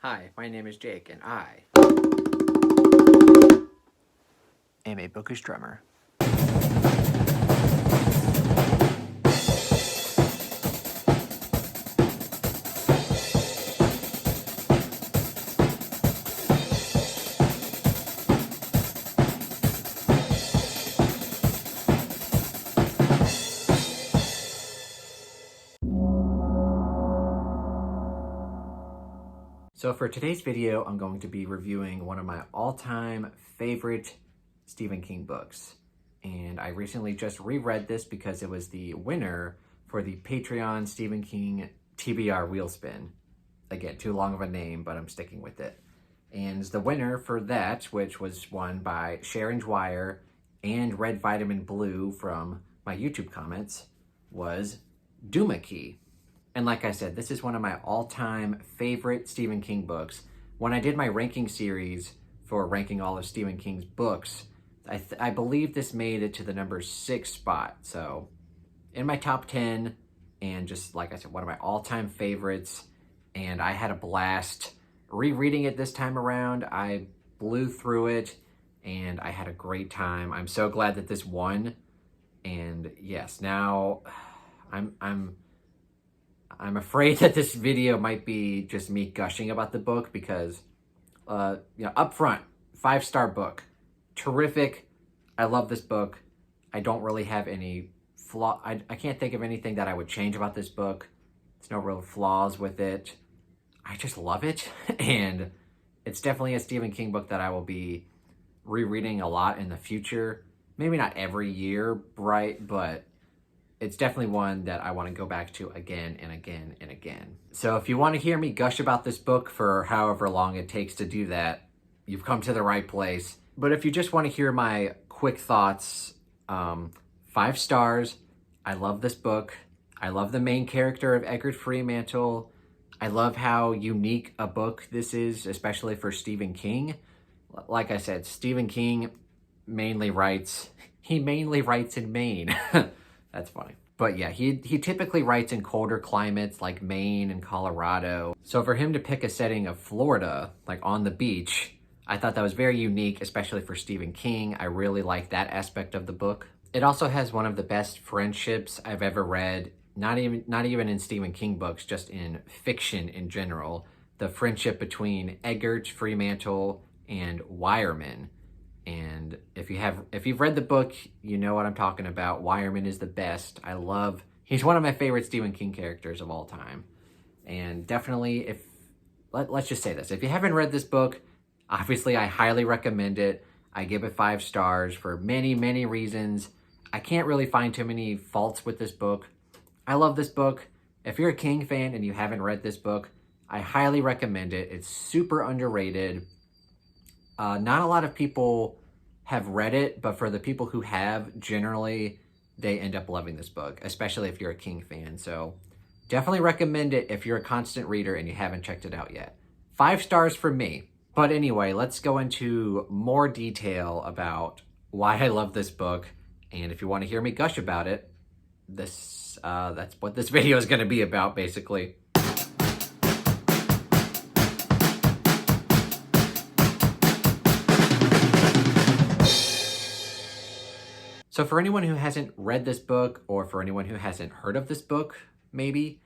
Hi, my name is Jake, and I am a bookish drummer. So for today's video, I'm going to be reviewing one of my all-time favorite Stephen King books. And I recently just reread this because it was the winner for the Patreon Stephen King TBR Wheelspin. Again, too long of a name, but I'm sticking with it. And the winner for that, which was won by Sharon Dwyer and Red Vitamin Blue from my YouTube comments, was Duma Key. And like I said, this is one of my all-time favorite Stephen King books. When I did my ranking series for ranking all of Stephen King's books, I believe this made it to the number 6 spot. So in my top 10, and just like I said, one of my all-time favorites. And I had a blast rereading it this time around. I blew through it and I had a great time. I'm so glad that this won. And yes, now I'm afraid that this video might be just me gushing about the book because, up front, 5-star book. Terrific. I love this book. I don't really have any flaw. I can't think of anything that I would change about this book. There's no real flaws with it. I just love it. And it's definitely a Stephen King book that I will be rereading a lot in the future. Maybe not every year, right? But it's definitely one that I want to go back to again and again and again. So if you want to hear me gush about this book for however long it takes to do that, you've come to the right place. But if you just want to hear my quick thoughts, 5 stars. I love this book. I love the main character of Egbert Fremantle. I love how unique a book this is, especially for Stephen King. Like I said, Stephen King mainly writes in Maine. That's funny. But yeah, he typically writes in colder climates like Maine and Colorado. So for him to pick a setting of Florida, like on the beach, I thought that was very unique, especially for Stephen King. I really like that aspect of the book. It also has one of the best friendships I've ever read, not even in Stephen King books, just in fiction in general. The friendship between Egbert Fremantle and Wireman. And if you've read the book, you know what I'm talking about. Wireman is the best. He's one of my favorite Stephen King characters of all time. And definitely, let's just say this. If you haven't read this book, obviously I highly recommend it. I give it 5 stars for many, many reasons. I can't really find too many faults with this book. I love this book. If you're a King fan and you haven't read this book, I highly recommend it. It's super underrated. Not a lot of people have read it, but for the people who have, generally, they end up loving this book, especially if you're a King fan. So definitely recommend it if you're a constant reader and you haven't checked it out yet. 5 stars for me. But anyway, let's go into more detail about why I love this book. And if you want to hear me gush about it, that's what this video is going to be about, basically. So for anyone who hasn't read this book, or for anyone who hasn't heard of this book, maybe,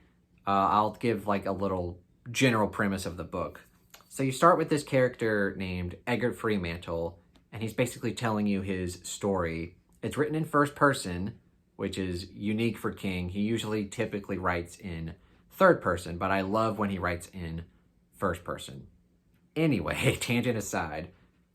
I'll give like a little general premise of the book. So you start with this character named Egbert Fremantle, and he's basically telling you his story. It's written in first person, which is unique for King. He typically writes in third person, but I love when he writes in first person. Anyway, tangent aside,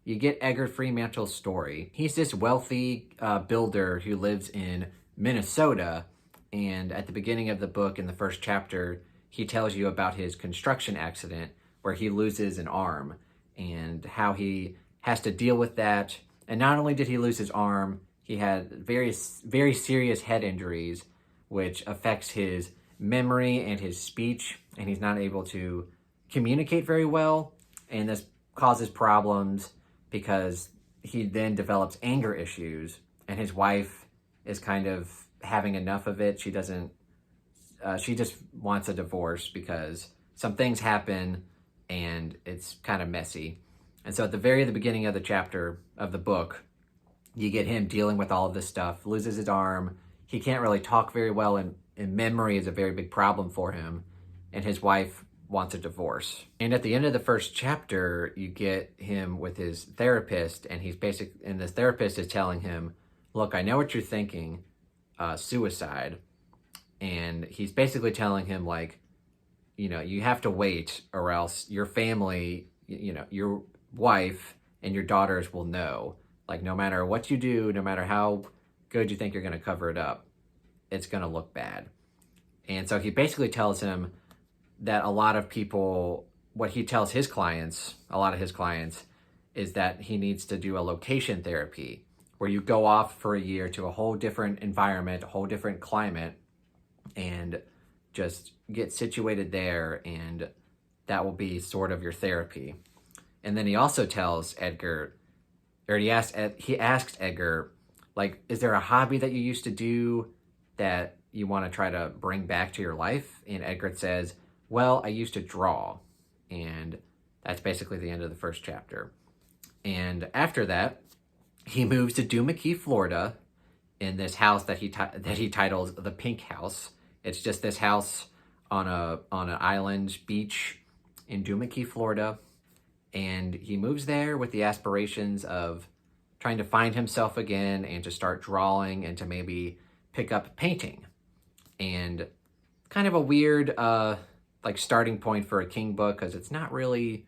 you get Egbert Fremantle's story. He's this wealthy builder who lives in Minnesota, and at the beginning of the book, in the first chapter, he tells you about his construction accident where he loses an arm and how he has to deal with that. And not only did he lose his arm, he had very serious head injuries, which affects his memory and his speech, and he's not able to communicate very well, and this causes problems because he then develops anger issues, and his wife is kind of having enough of it. She just wants a divorce because some things happen and it's kind of messy. And so at the beginning of the chapter of the book, you get him dealing with all of this stuff, loses his arm. He can't really talk very well, and memory is a very big problem for him. And his wife wants a divorce. And at the end of the first chapter, you get him with his therapist, and and this therapist is telling him, look, I know what you're thinking, suicide. And he's basically telling him, like, you have to wait, or else your family, your wife and your daughters will know. Like, no matter what you do, no matter how good you think you're going to cover it up, it's going to look bad. And so he basically tells him that a lot of people, what he tells his clients, a lot of his clients, is that he needs to do a location therapy, where you go off for a year to a whole different environment, a whole different climate, and just get situated there, and that will be sort of your therapy. And then he also tells Edgar, or he asks Edgar, like, is there a hobby that you used to do that you want to try to bring back to your life? And Edgar says, well, I used to draw. And that's basically the end of the first chapter. And after that, he moves to Duma Key, Florida, in this house that he titles the Pink House. It's just this house on an island beach in Duma Key, Florida. And he moves there with the aspirations of trying to find himself again and to start drawing and to maybe pick up painting. And kind of a weird like starting point for a King book, because it's not really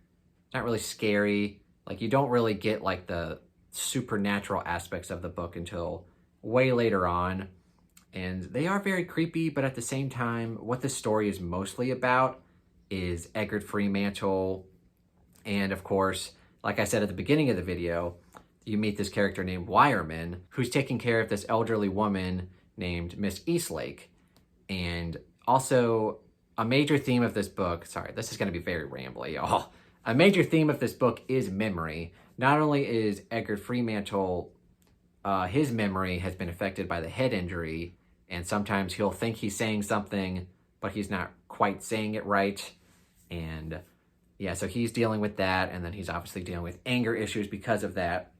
scary. Like, you don't really get like the supernatural aspects of the book until way later on. And they are very creepy, but at the same time, what the story is mostly about is Edgar Fremantle. And of course, like I said at the beginning of the video, you meet this character named Wireman, who's taking care of this elderly woman named Miss Eastlake. And also, a major theme of this book, sorry, this is going to be very rambly, y'all. A major theme of this book is memory. Not only is Edgar Fremantle, his memory has been affected by the head injury, and sometimes he'll think he's saying something, but he's not quite saying it right. And yeah, so he's dealing with that, and then he's obviously dealing with anger issues because of that.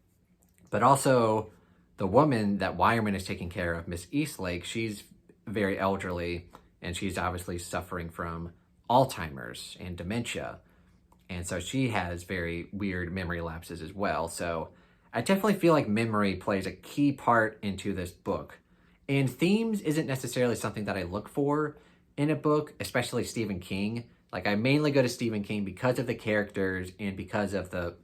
But also, the woman that Wireman is taking care of, Miss Eastlake, she's very elderly, and she's obviously suffering from Alzheimer's and dementia. And so she has very weird memory lapses as well. So I definitely feel like memory plays a key part into this book. And themes isn't necessarily something that I look for in a book, especially Stephen King. Like, I mainly go to Stephen King because of the characters and because of the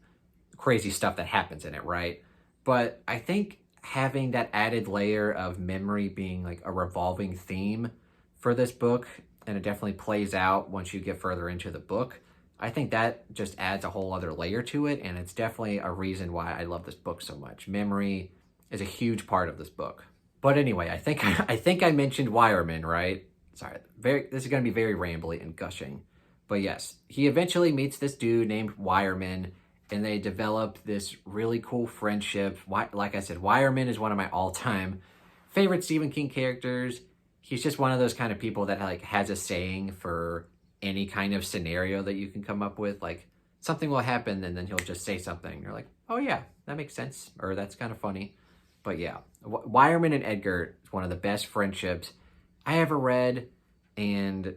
crazy stuff that happens in it, right? But I think having that added layer of memory being like a revolving theme for this book, and it definitely plays out once you get further into the book, I think that just adds a whole other layer to it, and it's definitely a reason why I love this book so much. Memory is a huge part of this book. But anyway, I think I mentioned Wireman, right? Sorry, this is going to be very rambly and gushing. But yes, he eventually meets this dude named Wireman, and they develop this really cool friendship. Like I said, Wireman is one of my all-time favorite Stephen King characters. He's just one of those kind of people that like has a saying for any kind of scenario that you can come up with. Like, something will happen, and then he'll just say something. You're like, oh yeah, that makes sense, or that's kind of funny. But yeah, Wireman and Edgar is one of the best friendships I ever read, and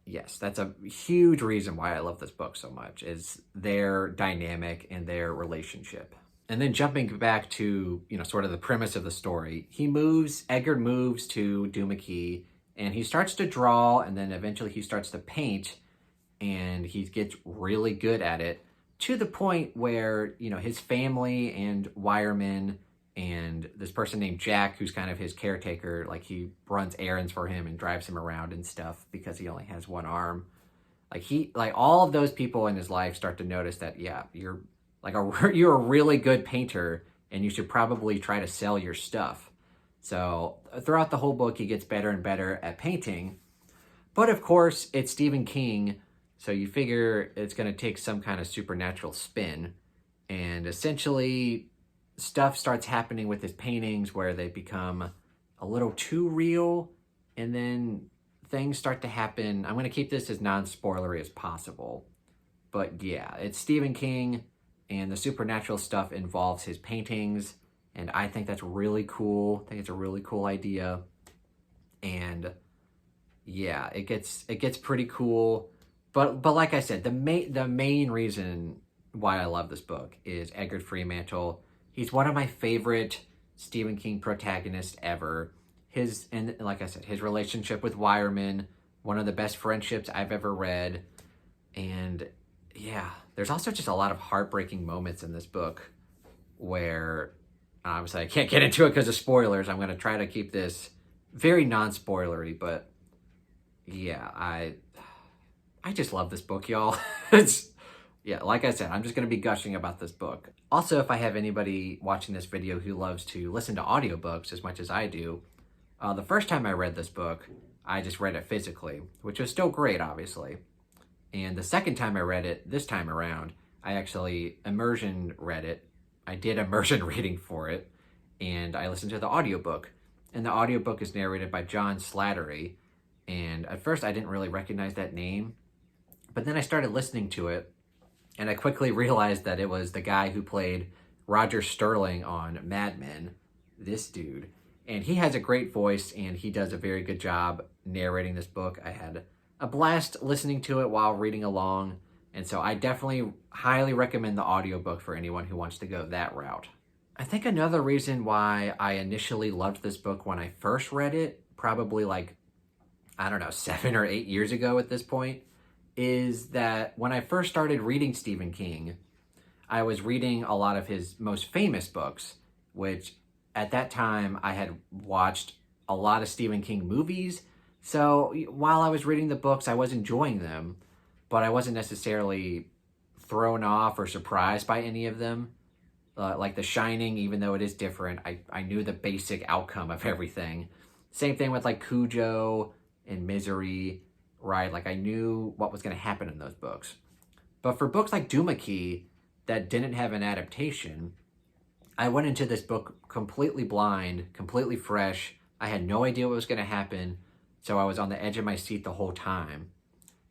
yes, that's a huge reason why I love this book so much, is their dynamic and their relationship. And then jumping back to, sort of the premise of the story, Edgar moves to Duma Key, and he starts to draw, and then eventually he starts to paint, and he gets really good at it, to the point where, his family and Wireman and this person named Jack, who's kind of his caretaker, like, he runs errands for him and drives him around and stuff because he only has one arm. Like, all of those people in his life start to notice that, yeah, you're a really good painter, and you should probably try to sell your stuff. So throughout the whole book, he gets better and better at painting. But of course, it's Stephen King, so you figure it's going to take some kind of supernatural spin. And essentially, stuff starts happening with his paintings where they become a little too real, and then things start to happen. I'm going to keep this as non-spoilery as possible, But yeah, it's Stephen King, and the supernatural stuff involves his paintings, and I think that's really cool. I think it's a really cool idea. And yeah, it gets pretty cool. But like I said, the main reason why I love this book is Edgar Freemantle. He's one of my favorite Stephen King protagonists ever. And like I said, his relationship with Wireman, one of the best friendships I've ever read. And yeah, there's also just a lot of heartbreaking moments in this book where obviously I can't get into it because of spoilers. I'm going to try to keep this very non-spoilery, but yeah, I just love this book, y'all. Yeah, like I said, I'm just going to be gushing about this book. Also, if I have anybody watching this video who loves to listen to audiobooks as much as I do, the first time I read this book, I just read it physically, which was still great, obviously. And the second time I read it, this time around, I actually immersion read it. I did immersion reading for it, and I listened to the audiobook. And the audiobook is narrated by John Slattery. And at first I didn't really recognize that name, but then I started listening to it, and I quickly realized that it was the guy who played Roger Sterling on Mad Men, this dude. And he has a great voice, and he does a very good job narrating this book. I had a blast listening to it while reading along, and so I definitely highly recommend the audiobook for anyone who wants to go that route. I think another reason why I initially loved this book when I first read it, probably like, I don't know, 7 or 8 years ago at this point, is that when I first started reading Stephen King, I was reading a lot of his most famous books, which at that time I had watched a lot of Stephen King movies. So while I was reading the books, I was enjoying them, but I wasn't necessarily thrown off or surprised by any of them. Like The Shining, even though it is different, I knew the basic outcome of everything. Same thing with like Cujo and Misery, right? Like I knew what was going to happen in those books. But for books like Duma Key that didn't have an adaptation, I went into this book completely blind, completely fresh. I had no idea what was going to happen, so I was on the edge of my seat the whole time.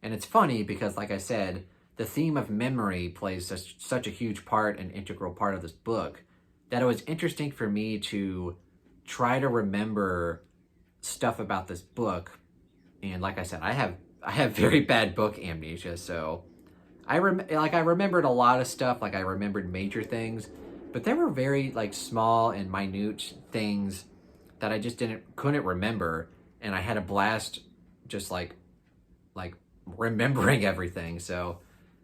And it's funny because, like I said, the theme of memory plays such a huge part, an integral part of this book, that it was interesting for me to try to remember stuff about this book. And like I said, I have very bad book amnesia, so I remembered a lot of stuff, like I remembered major things, but there were very like small and minute things that I just couldn't remember, and I had a blast just like remembering everything. So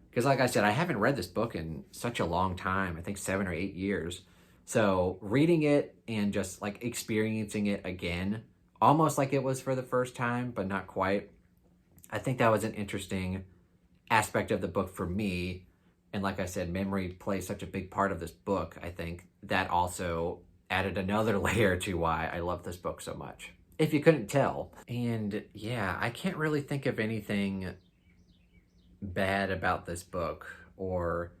because like I said, I haven't read this book in such a long time, I think 7 or 8 years. So reading it and just like experiencing it again, almost like it was for the first time, but not quite. I think that was an interesting aspect of the book for me. And like I said, memory plays such a big part of this book. I think that also added another layer to why I love this book so much, if you couldn't tell. And yeah, I can't really think of anything bad about this book or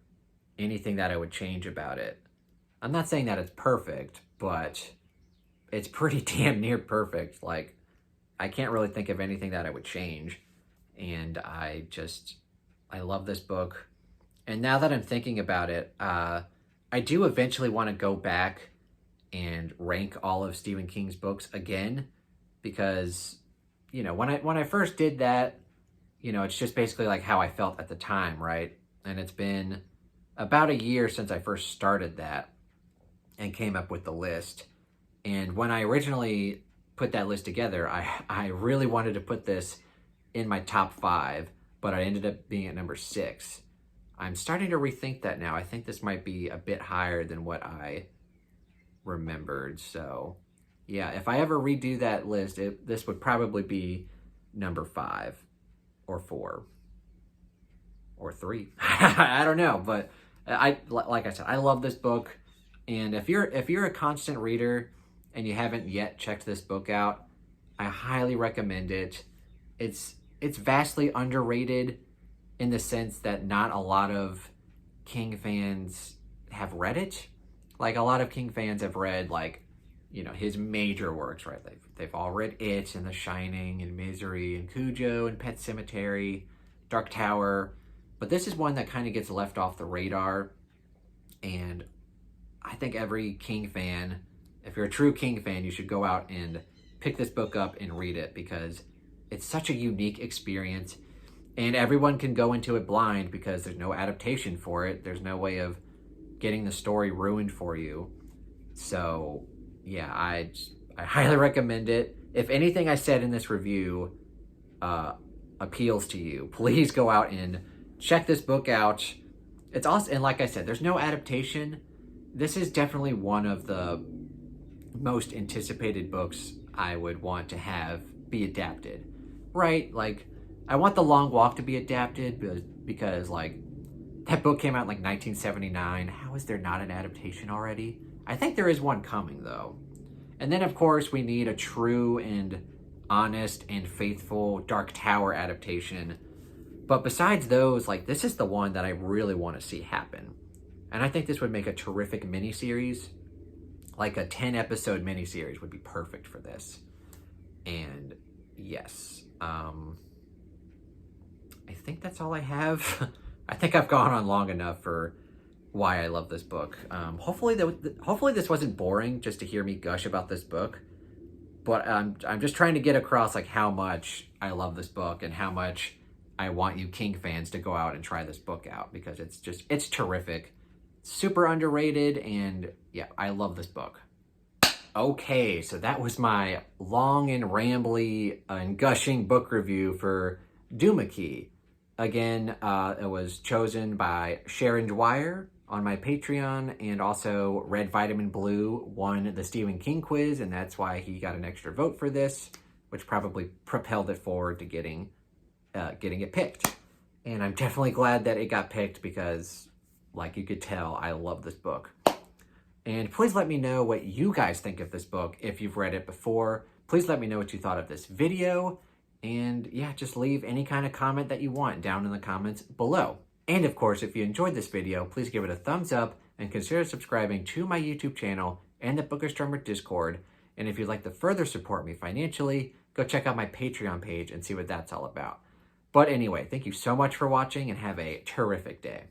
anything that I would change about it. I'm not saying that it's perfect, but it's pretty damn near perfect. Like, I can't really think of anything that I would change. And I love this book. And now that I'm thinking about it, I do eventually want to go back and rank all of Stephen King's books again, because, you know, when I first did that, you know, it's just basically like how I felt at the time, right? And it's been about a year since I first started that and came up with the list. And when I originally put that list together, I really wanted to put this in my top 5, but I ended up being at number 6. I'm starting to rethink that now. I think this might be a bit higher than what I remembered. So yeah, if I ever redo that list, this would probably be number 5 or 4 or 3. I don't know, but like I said, I love this book. And if you're a constant reader and you haven't yet checked this book out, I highly recommend it. It's vastly underrated in the sense that not a lot of King fans have read it. Like, a lot of King fans have read, like, you know, his major works, right? They've all read It and The Shining and Misery and Cujo and Pet Sematary, Dark Tower. But this is one that kind of gets left off the radar. And I think every King fan, if you're a true King fan, you should go out and pick this book up and read it, because it's such a unique experience. And everyone can go into it blind because there's no adaptation for it. There's no way of getting the story ruined for you. So yeah, I highly recommend it. If anything I said in this review appeals to you, please go out and check this book out. It's also, and like I said, there's no adaptation. This is definitely one of the most anticipated books I would want to have be adapted, right? Like, I want The Long Walk to be adapted because like, that book came out in like 1979. How is there not an adaptation already? I think there is one coming though. And then of course we need a true and honest and faithful Dark Tower adaptation. But besides those, like, this is the one that I really want to see happen. And I think this would make a terrific miniseries. Like a 10-episode miniseries would be perfect for this. And yes, I think that's all I have. I think I've gone on long enough for why I love this book. Hopefully this wasn't boring just to hear me gush about this book. But I'm just trying to get across like how much I love this book and how much I want you King fans to go out and try this book out, because it's terrific. Super underrated, and yeah, I love this book. Okay, so that was my long and rambly and gushing book review for Duma Key. Again, it was chosen by Sharon Dwyer on my Patreon, and also Red Vitamin Blue won the Stephen King quiz, and that's why he got an extra vote for this, which probably propelled it forward to getting it picked. And I'm definitely glad that it got picked because, like you could tell, I love this book. And please let me know what you guys think of this book if you've read it before. Please let me know what you thought of this video. And yeah, just leave any kind of comment that you want down in the comments below. And of course, if you enjoyed this video, please give it a thumbs up and consider subscribing to my YouTube channel and the Bookish Drummer Discord. And if you'd like to further support me financially, go check out my Patreon page and see what that's all about. But anyway, thank you so much for watching and have a terrific day.